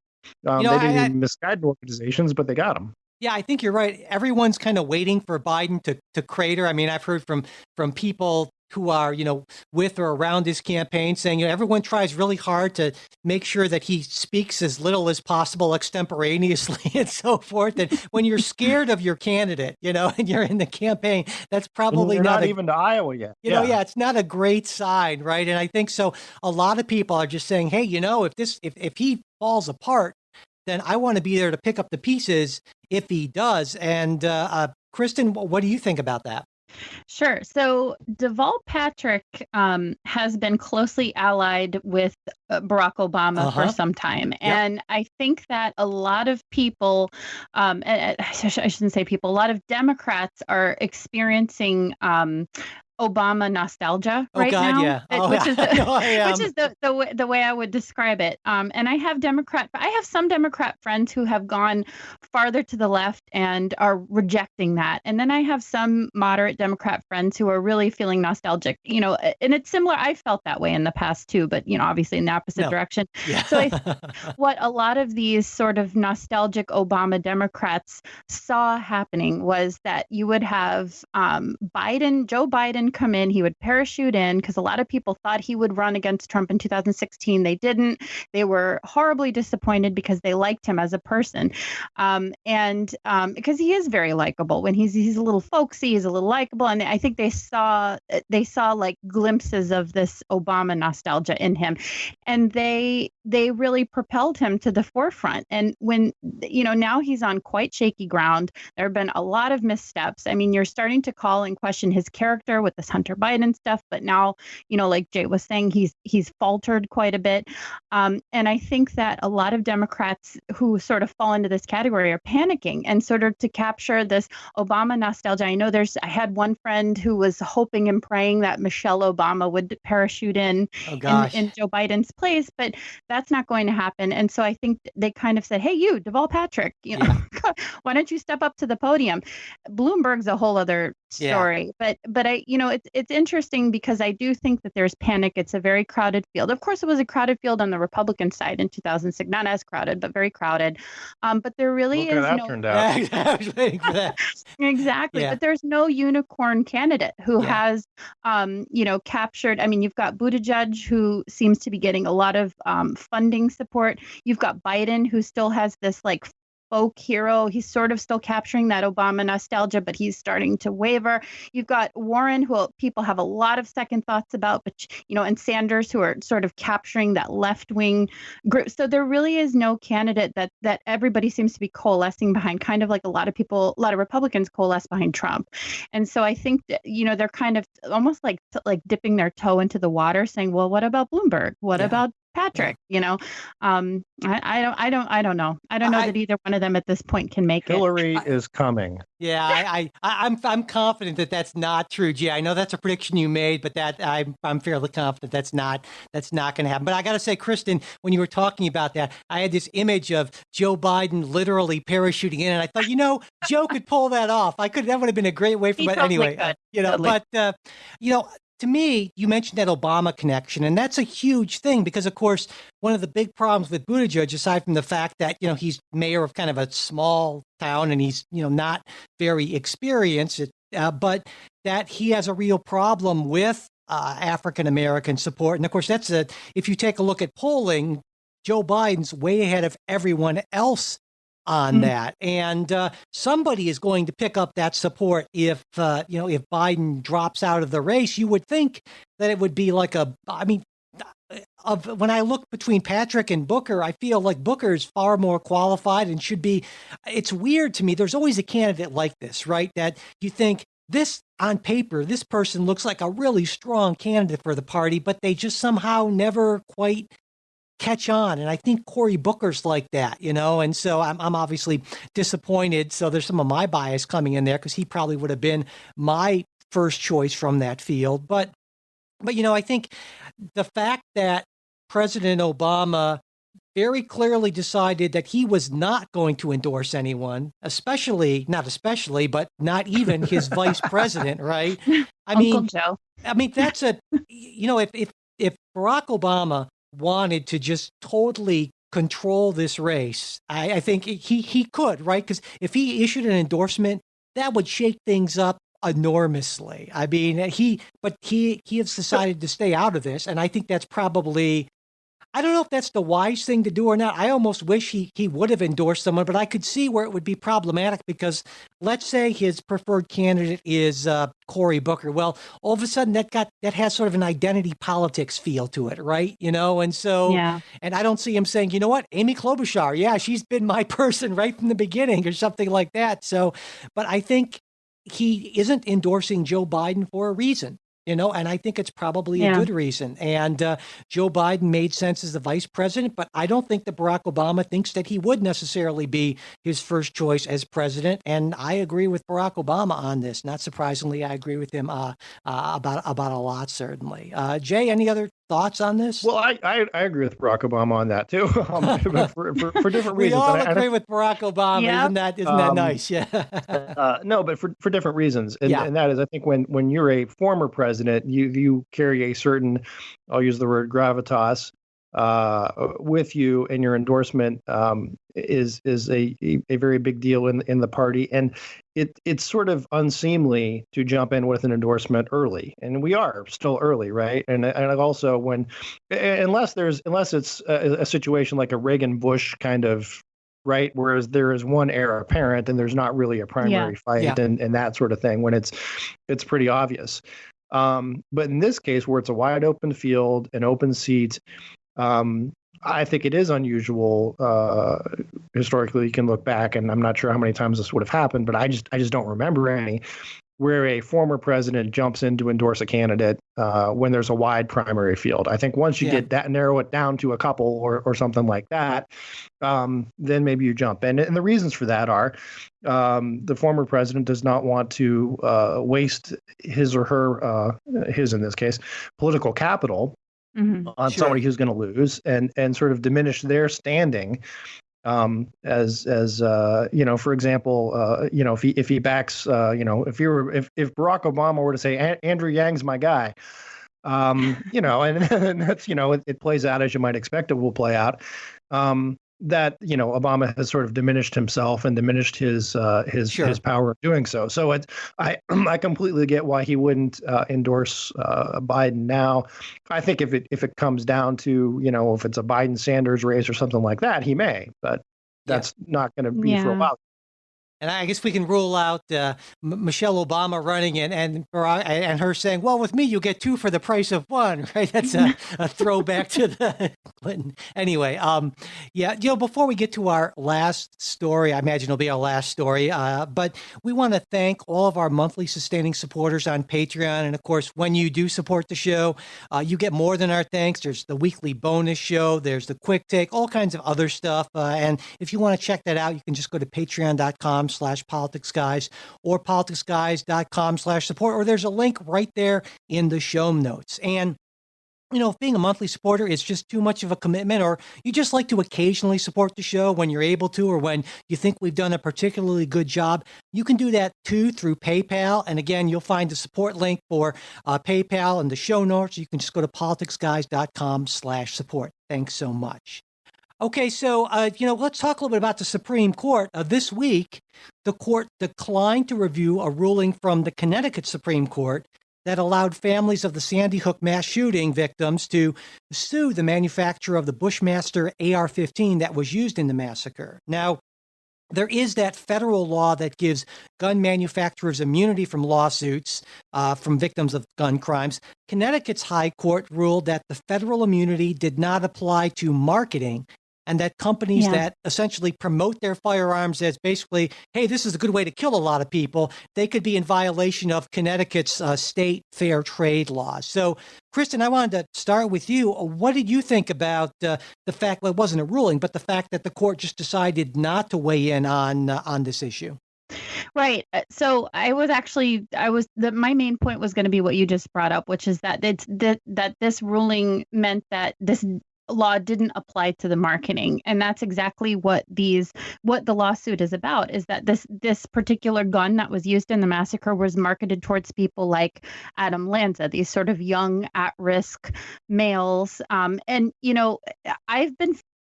they didn't even misguide organizations, but they got them. Yeah, I think you're right. Everyone's kind of waiting for Biden to crater. I mean, I've heard from people who are, with or around his campaign saying, everyone tries really hard to make sure that he speaks as little as possible extemporaneously and so forth. And when you're scared of your candidate, and you're in the campaign, that's probably not even to Iowa yet. It's not a great sign, right? And I think so. A lot of people are just saying, hey, if he falls apart, then I want to be there to pick up the pieces if he does. And Kristen, what do you think about that? Sure. So Deval Patrick has been closely allied with Barack Obama for some time. And I think that a lot of people, I shouldn't say people, a lot of Democrats are experiencing Obama nostalgia right now, which is the way I would describe it. And I have some Democrat friends who have gone farther to the left and are rejecting that. And then I have some moderate Democrat friends who are really feeling nostalgic, and it's similar. I felt that way in the past too, but, obviously in the opposite direction. Yeah. So what a lot of these sort of nostalgic Obama Democrats saw happening was that you would have Joe Biden come in, he would parachute in, because a lot of people thought he would run against Trump in 2016. They didn't. They were horribly disappointed because they liked him as a person. And because he is very likable. When he's a little folksy, he's a little likable. And I think they saw like glimpses of this Obama nostalgia in him. And they really propelled him to the forefront. And when, now he's on quite shaky ground. There have been a lot of missteps. I mean, you're starting to call and question his character with this Hunter Biden stuff, but now, like Jay was saying, he's faltered quite a bit. And I think that a lot of Democrats who sort of fall into this category are panicking and sort of to capture this Obama nostalgia. I know I had one friend who was hoping and praying that Michelle Obama would parachute in Joe Biden's place, but that's not going to happen. And so I think they kind of said, hey, you, Deval Patrick, why don't you step up to the podium? Bloomberg's a whole other story, but I, it's interesting because I do think that there's panic. It's a very crowded field. Of course, it was a crowded field on the Republican side in 2006, not as crowded, but very crowded. But there really is no. Turned out. I was waiting for that. Exactly, but there's no unicorn candidate who has, captured. I mean, you've got Buttigieg, who seems to be getting a lot of funding support. You've got Biden, who still has this like folk hero. He's sort of still capturing that Obama nostalgia, but he's starting to waver. You've got Warren, who people have a lot of second thoughts about, but and Sanders, who are sort of capturing that left-wing group. So there really is no candidate that everybody seems to be coalescing behind, kind of like a lot of Republicans coalesce behind Trump. And so I think that, they're kind of almost like dipping their toe into the water, saying, well, what about Bloomberg? What about Patrick? I don't know. I don't know that either one of them at this point can make Hillary is coming. Yeah, I'm confident that that's not true, Jay. I know that's a prediction you made, but that I'm fairly confident that's not going to happen. But I got to say, Kristen, when you were talking about that, I had this image of Joe Biden literally parachuting in, and I thought, Joe could pull that off. That would have been a great way for. But anyway, to me, you mentioned that Obama connection, and that's a huge thing because, of course, one of the big problems with Buttigieg, aside from the fact that, he's mayor of kind of a small town and he's, not very experienced, but that he has a real problem with African-American support. And, of course, if you take a look at polling, Joe Biden's way ahead of everyone else on that. And somebody is going to pick up that support if Biden drops out of the race. You would think that it would be like when I look between Patrick and Booker, I feel like Booker is far more qualified and should be. It's weird to me. There's always a candidate like this, right? That you think this on paper, this person looks like a really strong candidate for the party, but they just somehow never quite catch on. And I think Cory Booker's like that, and so I'm obviously disappointed. So there's some of my bias coming in there because he probably would have been my first choice from that field. But I think the fact that President Obama very clearly decided that he was not going to endorse anyone, but not even his vice president, right? Uncle Joe. That's if Barack Obama wanted to just totally control this race, I think he could, right? Because if he issued an endorsement, that would shake things up enormously. He has decided to stay out of this, and I think that's probably, I don't know if that's the wise thing to do or not. I almost wish he would have endorsed someone, but I could see where it would be problematic because let's say his preferred candidate is Cory Booker. Well, all of a sudden that has sort of an identity politics feel to it, right? And so, yeah. And I don't see him saying, you know what, Amy Klobuchar, yeah, she's been my person right from the beginning or something like that. So, but I think he isn't endorsing Joe Biden for a reason. And I think it's probably a good reason. And Joe Biden made sense as the vice president, but I don't think that Barack Obama thinks that he would necessarily be his first choice as president. And I agree with Barack Obama on this. Not surprisingly, I agree with him about a lot, certainly. Jay, any other thoughts on this? Well, I agree with Barack Obama on that too, but for different reasons. We all agree with Barack Obama. Yep. Isn't that nice? Yeah. No, but for different reasons, and that is, I think when you're a former president, you carry a certain, I'll use the word gravitas, with you, and your endorsement is a very big deal in the party, and it's sort of unseemly to jump in with an endorsement early, and we are still early, right? And also unless it's a situation like a Reagan Bush kind of, right, whereas there is one heir apparent and there's not really a primary fight and that sort of thing when it's pretty obvious. But in this case, where it's a wide open field, an open seat, I think it is unusual. Historically, you can look back, and I'm not sure how many times this would have happened, but I just don't remember any where a former president jumps in to endorse a candidate when there's a wide primary field. I think once you get that, narrow it down to a couple or something like that, then maybe you jump in. And the reasons for that are the former president does not want to waste his or her, his in this case, political capital on somebody who's going to lose and sort of diminish their standing. As for example, if he backs, if Barack Obama were to say Andrew Yang's my guy, and that's, it plays out as you might expect it will play out. That Obama has sort of diminished himself and diminished his power of doing so. So I completely get why he wouldn't endorse Biden now. I think if it comes down to if it's a Biden Sanders race or something like that, he may, but that's not going to be for a while. And I guess we can rule out Michelle Obama running and her saying, well, with me, you get two for the price of one, right? That's a throwback to the Clinton. Anyway, before we get to our last story, I imagine it'll be our last story, but we want to thank all of our monthly sustaining supporters on Patreon. And of course, when you do support the show, you get more than our thanks. There's the weekly bonus show. There's the quick take, all kinds of other stuff. And if you want to check that out, you can just go to patreon.com/politicsguys or politicsguys.com/support, or there's a link right there in the show notes. And if being a monthly supporter is just too much of a commitment, or you just like to occasionally support the show when you're able to, or when you think we've done a particularly good job, you can do that too through PayPal. And again, you'll find the support link for PayPal in the show notes. You can just go to politicsguys.com/support. Thanks so much. Okay, so, let's talk a little bit about the Supreme Court. This week, the court declined to review a ruling from the Connecticut Supreme Court that allowed families of the Sandy Hook mass shooting victims to sue the manufacturer of the Bushmaster AR-15 that was used in the massacre. Now, there is that federal law that gives gun manufacturers immunity from lawsuits from victims of gun crimes. Connecticut's High Court ruled that the federal immunity did not apply to marketing, and that companies that essentially promote their firearms as basically, hey, this is a good way to kill a lot of people, they could be in violation of Connecticut's state fair trade laws. So, Kristen, I wanted to start with you. What did you think about the fact, well, it wasn't a ruling, but the fact that the court just decided not to weigh in on this issue? Right. So my main point was going to be what you just brought up, which is that that this ruling meant that this law didn't apply to the marketing, and that's exactly what the lawsuit is about, is that this particular gun that was used in the massacre was marketed towards people like Adam Lanza, these sort of young at-risk males. And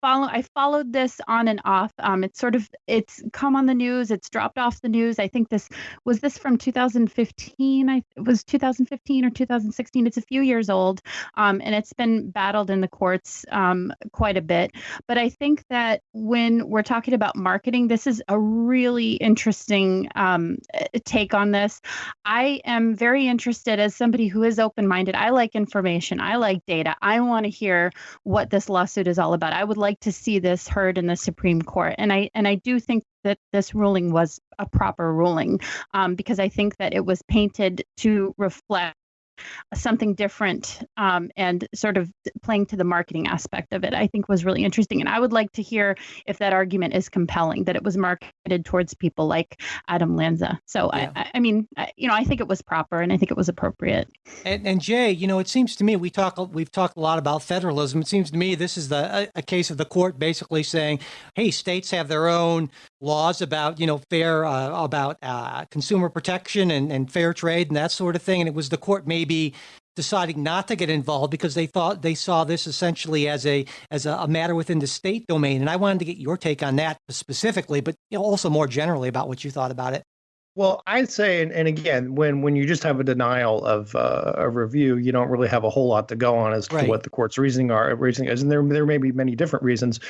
I followed this on and off. It's come on the news. It's dropped off the news. I think this from 2015. It was 2015 or 2016. It's a few years old, and it's been battled in the courts quite a bit. But I think that when we're talking about marketing, this is a really interesting take on this. I am very interested, as somebody who is open-minded. I like information. I like data. I want to hear what this lawsuit is all about. I would like to see this heard in the Supreme Court. And I do think that this ruling was a proper ruling, because I think that it was painted to reflect something different, and sort of playing to the marketing aspect of it, I think was really interesting. And I would like to hear if that argument is compelling, that it was marketed towards people like Adam Lanza. So yeah. I think it was proper, and I think it was appropriate. And Jay, it seems to me we've talked a lot about federalism. It seems to me this is a case of the court basically saying, hey, states have their own laws about fair about consumer protection and fair trade and that sort of thing, and it was the court maybe deciding not to get involved because they thought they saw this essentially as a matter within the state domain. And I wanted to get your take on that specifically, but also more generally about what you thought about it. Well, I'd say, and again, when you just have a denial of a review, you don't really have a whole lot to go on as to what the court's reasoning is, and there may be many different reasons.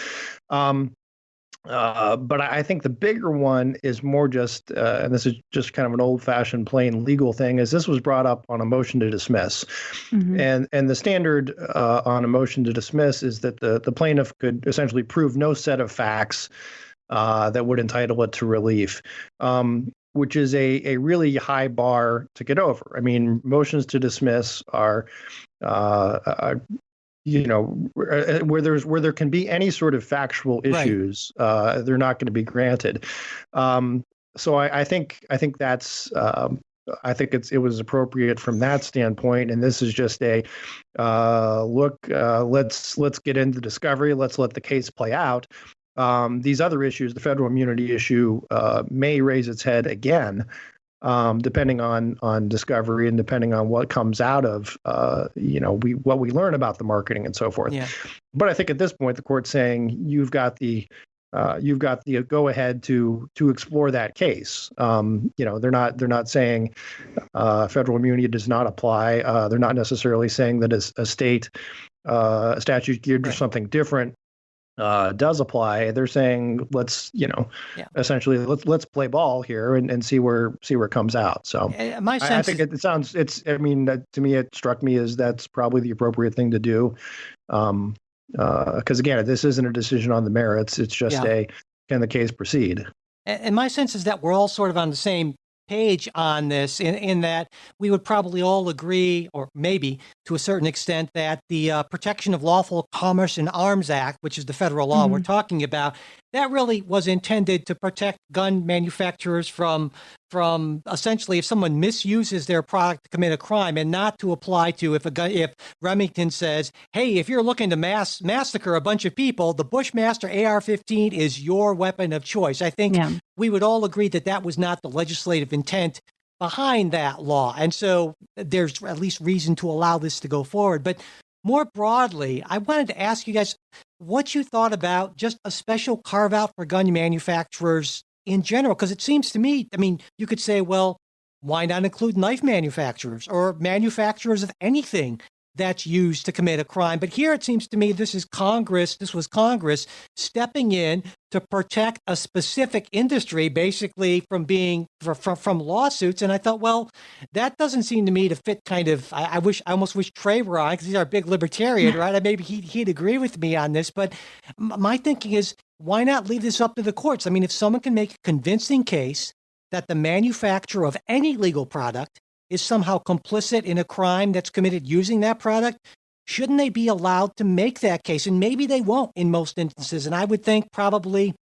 But I think the bigger one is more just, and this is just kind of an old-fashioned, plain legal thing, is this was brought up on a motion to dismiss. Mm-hmm. And the standard on a motion to dismiss is that the plaintiff could essentially prove no set of facts that would entitle it to relief, which is a really high bar to get over. I mean, motions to dismiss are where there can be any sort of factual issues, they're not going to be granted. So I think that's it was appropriate from that standpoint. And this is just a look. Let's get into discovery. Let's let the case play out. These other issues, the federal immunity issue, may raise its head again. Depending on discovery and depending on what comes out of, what we learn about the marketing and so forth. Yeah. But I think at this point, the court's saying you've got the go ahead to explore that case. They're not saying federal immunity does not apply. They're not necessarily saying that a state statute geared to something different does apply. They're saying essentially let's play ball here and see where it comes out. So my sense I think to me it struck me as that's probably the appropriate thing to do, because again, this isn't a decision on the merits. It's just can the case proceed? And my sense is that we're all sort of on the same page on this, in that we would probably all agree, or maybe to a certain extent, that the Protection of Lawful Commerce in Arms Act, which is the federal law we're talking about, that really was intended to protect gun manufacturers from essentially if someone misuses their product to commit a crime, and not to apply to if Remington says, hey, if you're looking to massacre a bunch of people, the Bushmaster AR-15 is your weapon of choice. I think we would all agree that was not the legislative intent behind that law. And so there's at least reason to allow this to go forward. But more broadly, I wanted to ask you guys what you thought about just a special carve out for gun manufacturers in general, because it seems to me, you could say, well, why not include knife manufacturers or manufacturers of anything that's used to commit a crime. But here it seems to me this was Congress stepping in to protect a specific industry, basically from from lawsuits. And I thought, well, that doesn't seem to me to fit kind of, I almost wish Trey were on, because he's our big libertarian, right? Maybe he'd agree with me on this. But my thinking is, why not leave this up to the courts? I mean, if someone can make a convincing case that the manufacturer of any legal product is somehow complicit in a crime that's committed using that product, shouldn't they be allowed to make that case? And maybe they won't in most instances. And I would think probably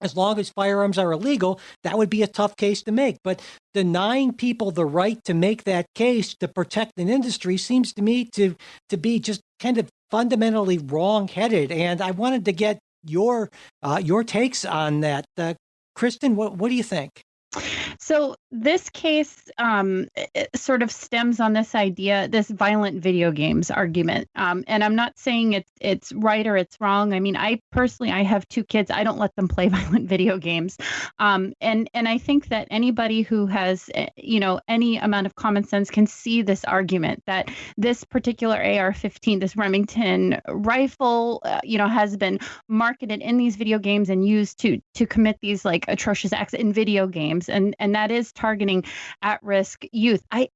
as long as firearms are illegal, that would be a tough case to make. But denying people the right to make that case to protect an industry seems to me to be just kind of fundamentally wrong-headed. And I wanted to get your takes on that. Kristen, what do you think? So this case it sort of stems on this idea, this violent video games argument. And I'm not saying it's right or it's wrong. I mean, I have 2 kids. I don't let them play violent video games. And I think that anybody who has, any amount of common sense can see this argument that this particular AR-15, this Remington rifle, has been marketed in these video games and used to commit these like atrocious acts in video games. And that is targeting at-risk youth. I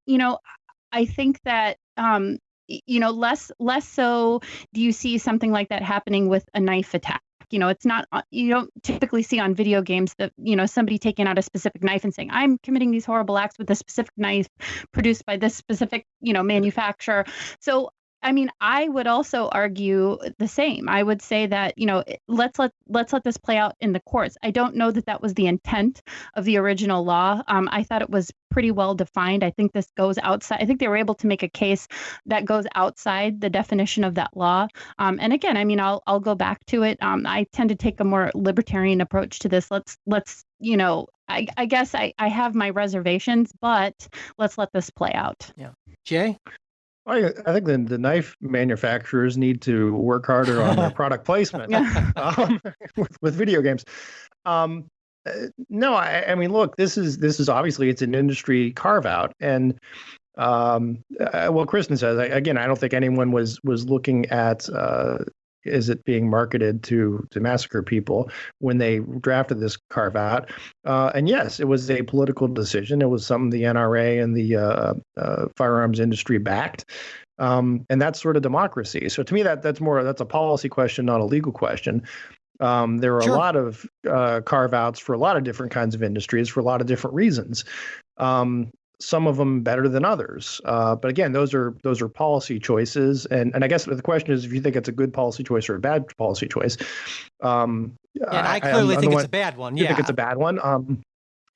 think that less so do you see something like that happening with a knife attack. It's not, you don't typically see on video games that, somebody taking out a specific knife and saying, I'm committing these horrible acts with a specific knife produced by this specific, manufacturer. So I mean, I would also argue the same. I would say that, let's let this play out in the courts. I don't know that was the intent of the original law. I thought it was pretty well defined. I think this goes outside. I think they were able to make a case that goes outside the definition of that law. And again, I mean, I'll go back to it. I tend to take a more libertarian approach to this. Let's I guess I have my reservations, but let's let this play out. Yeah. Jay? I think the knife manufacturers need to work harder on their product placement with video games. No, I mean, look, this is obviously it's an industry carve out, and well, Kristen says again, I don't think anyone was looking at is it being marketed to massacre people when they drafted this carve out. And yes, it was a political decision. It was something the NRA and the firearms industry backed. And that's sort of democracy. So to me, that's a policy question, not a legal question. There are a lot of carve outs for a lot of different kinds of industries for a lot of different reasons. Some of them better than others. But again, those are policy choices. And I guess the question is if you think it's a good policy choice or a bad policy choice. And I clearly think it's a bad one. Yeah. I think it's a bad one.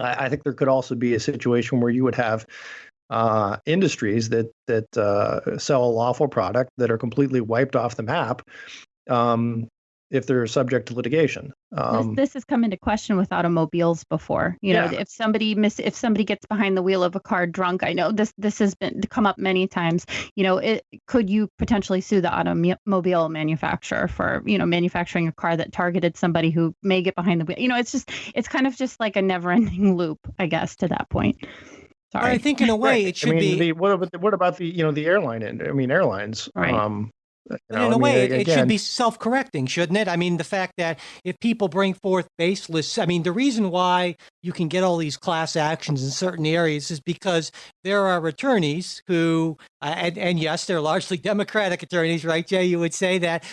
I think there could also be a situation where you would have industries that sell a lawful product that are completely wiped off the map if they're subject to litigation. This has come into question with automobiles before. If somebody gets behind the wheel of a car drunk, I know this has come up many times. Could you potentially sue the automobile manufacturer for manufacturing a car that targeted somebody who may get behind the wheel? It's kind of just like a never-ending loop, I guess, to that point. Sorry. I think in a way it should be. What about the airline? Airlines. Right. In a way, it should be self-correcting, shouldn't it? I mean, the fact that if people bring forth baseless, I mean, the reason why you can get all these class actions in certain areas is because there are attorneys who, and yes, they're largely Democratic attorneys, right, Jay? You would say that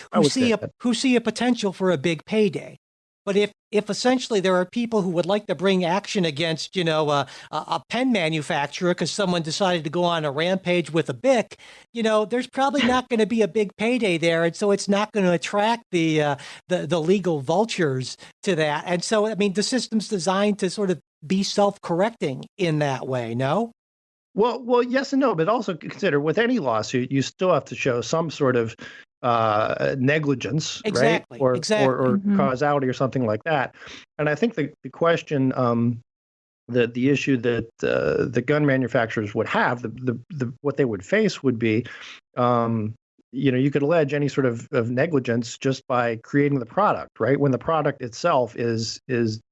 who see a potential for a big payday. But if essentially there are people who would like to bring action against, a pen manufacturer because someone decided to go on a rampage with a Bic, there's probably not going to be a big payday there, and so it's not going to attract the legal vultures to that. And so, I mean, the system's designed to sort of be self-correcting in that way. No. Well, yes and no, but also consider with any lawsuit, you still have to show some sort of negligence, exactly, right? Or Mm-hmm. causality or something like that. And I think the question, the issue that the gun manufacturers would have, the what they would face would be, you could allege any sort of negligence just by creating the product, right? When the product itself is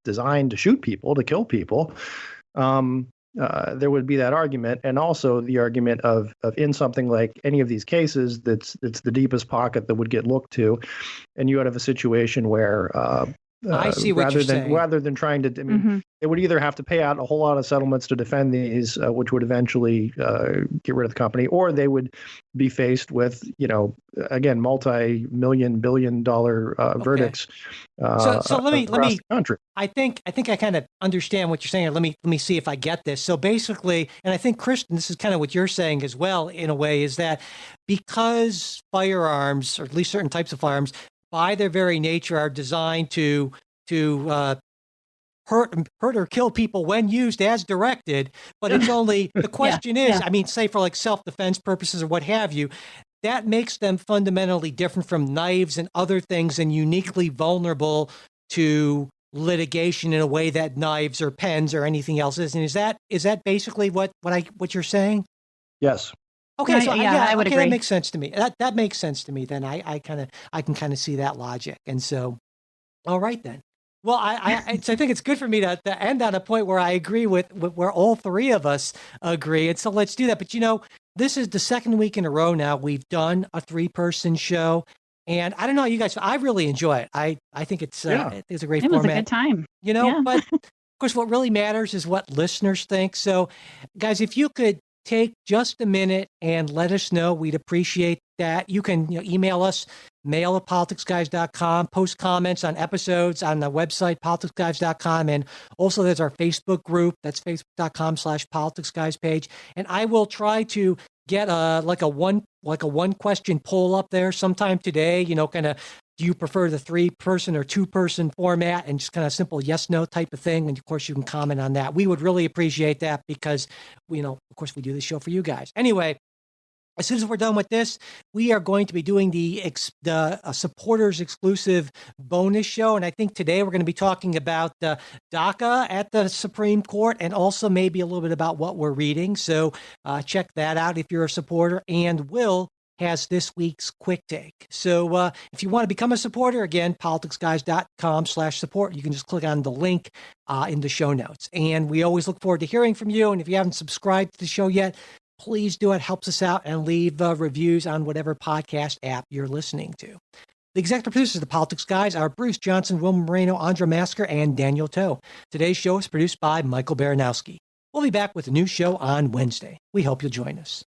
designed to shoot people, to kill people. there would be that argument, and also the argument of in something like any of these cases, that's the deepest pocket that would get looked to, and you would have a situation where I see what you're saying. rather than trying to, I mean, they would either have to pay out a whole lot of settlements to defend these, which would eventually get rid of the company, or they would be faced with, again, multi-million, billion-dollar verdicts. So let me the country. I think I kind of understand what you're saying. Let me see if I get this. So basically, and I think Kristen, this is kind of what you're saying as well, in a way, is that because firearms, or at least certain types of firearms, by their very nature, are designed to hurt or kill people when used as directed. But it's only, the question is, I mean, say for like self-defense purposes or what have you, that makes them fundamentally different from knives and other things, and uniquely vulnerable to litigation in a way that knives or pens or anything else is. And is that basically what you're saying? Yes. Okay, so I would agree. That makes sense to me. That makes sense to me. Then I can kind of see that logic. And so, all right then. Well, I think it's good for me to end on a point where I agree with where all three of us agree. And so let's do that. But this is the second week in a row now we've done a 3-person show, and I don't know, you guys, I really enjoy it. I think it's a great format. It was a good time. But of course, what really matters is what listeners think. So, guys, if you could take just a minute and let us know, we'd appreciate that. You can email us, mail@politicsguys.com, post comments on episodes on the website, politicsguys.com. And also there's our Facebook group. That's facebook.com/politicsguys page. And I will try to get a one question poll up there sometime today, kind of, do you prefer the 3-person or 2-person format, and just kind of simple yes, no type of thing. And of course you can comment on that. We would really appreciate that because, of course we do this show for you guys. Anyway, as soon as we're done with this, we are going to be doing the supporters exclusive bonus show. And I think today we're going to be talking about DACA at the Supreme Court, and also maybe a little bit about what we're reading. So check that out if you're a supporter. And Will has this week's quick take. So if you want to become a supporter, again, politicsguys.com/support. You can just click on the link in the show notes. And we always look forward to hearing from you. And if you haven't subscribed to the show yet, please do. It helps us out, and leave reviews on whatever podcast app you're listening to. The executive producers of the Politics Guys are Bruce Johnson, Wilma Moreno, Andra Masker, and Daniel Toe. Today's show is produced by Michael Baranowski. We'll be back with a new show on Wednesday. We hope you'll join us.